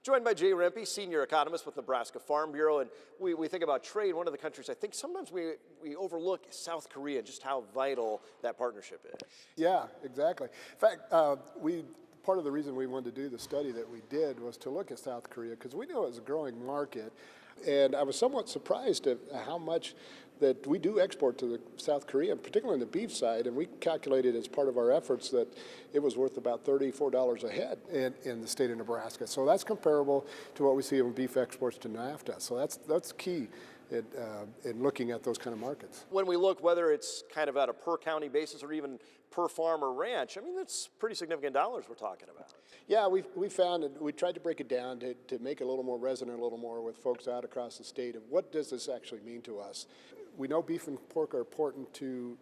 Joined by Jay Rempe, senior economist with Nebraska Farm Bureau, and we think about trade. One of the countries I think sometimes we overlook is South Korea, just how vital that partnership is. Yeah, exactly. In fact, part of the reason we wanted to do the study that we did was to look at South Korea because we knew it was a growing market, and I was somewhat surprised at how much that we do export to South Korea, particularly on the beef side, and we calculated as part of our efforts that it was worth about $34 a head in the state of Nebraska. So that's comparable to what we see in beef exports to NAFTA. So that's key in looking at those kind of markets. When we look, whether it's kind of at a per county basis or even per farm or ranch, I mean, that's pretty significant dollars we're talking about. Yeah, we found, and we tried to break it down to make it a little more resonant, a little more with folks out across the state of what does this actually mean to us. We know beef and pork are important to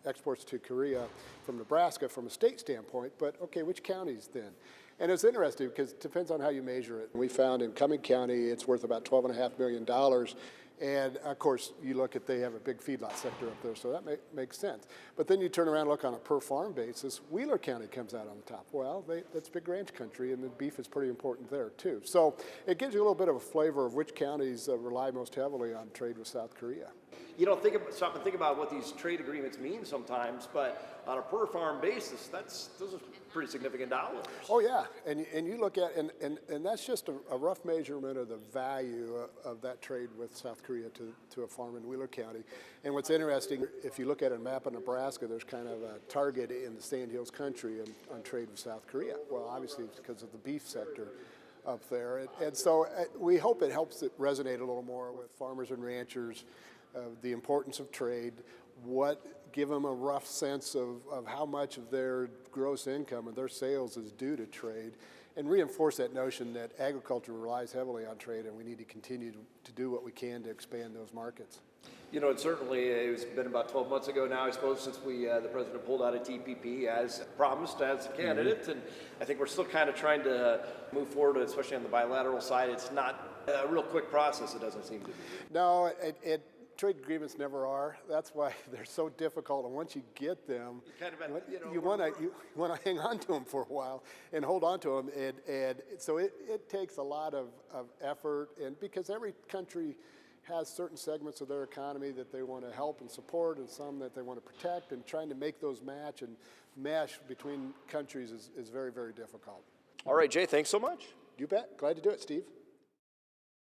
exports to Korea from Nebraska from a state standpoint, but okay, which counties then? And it's interesting because it depends on how you measure it. We found in Cumming County it's worth about $12.5 million. And of course, you look at, they have a big feedlot sector up there, so that makes sense. But then you turn around and look on a per farm basis, Wheeler County comes out on the top. Well, that's big ranch country, and the beef is pretty important there too. So it gives you a little bit of a flavor of which counties rely most heavily on trade with South Korea. You don't stop and think about what these trade agreements mean sometimes, but on a per farm basis, those are pretty significant dollars. Oh yeah, and you look at, and that's just a rough measurement of the value of that trade with South Korea to a farm in Wheeler County. And what's interesting, if you look at a map of Nebraska, there's kind of a target in the Sandhills country on trade with South Korea. Well, obviously it's because of the beef sector up there. And so we hope it helps it resonate a little more with farmers and ranchers, the importance of trade, give them a rough sense of how much of their gross income and their sales is due to trade, and reinforce that notion that agriculture relies heavily on trade and we need to continue to do what we can to expand those markets. You know, it's been about 12 months ago now, I suppose, since the president pulled out of TPP as promised as a candidate, and I think we're still kind of trying to move forward, especially on the bilateral side. It's not a real quick process, it doesn't seem to be. No, trade agreements never are. That's why they're so difficult. And once you get them, you want to hang on to them for a while and hold on to them. And so it takes a lot of effort, and because every country has certain segments of their economy that they want to help and support, and some that they want to protect, and trying to make those match and mesh between countries is very, very difficult. All right, Jay, thanks so much. You bet. Glad to do it, Steve.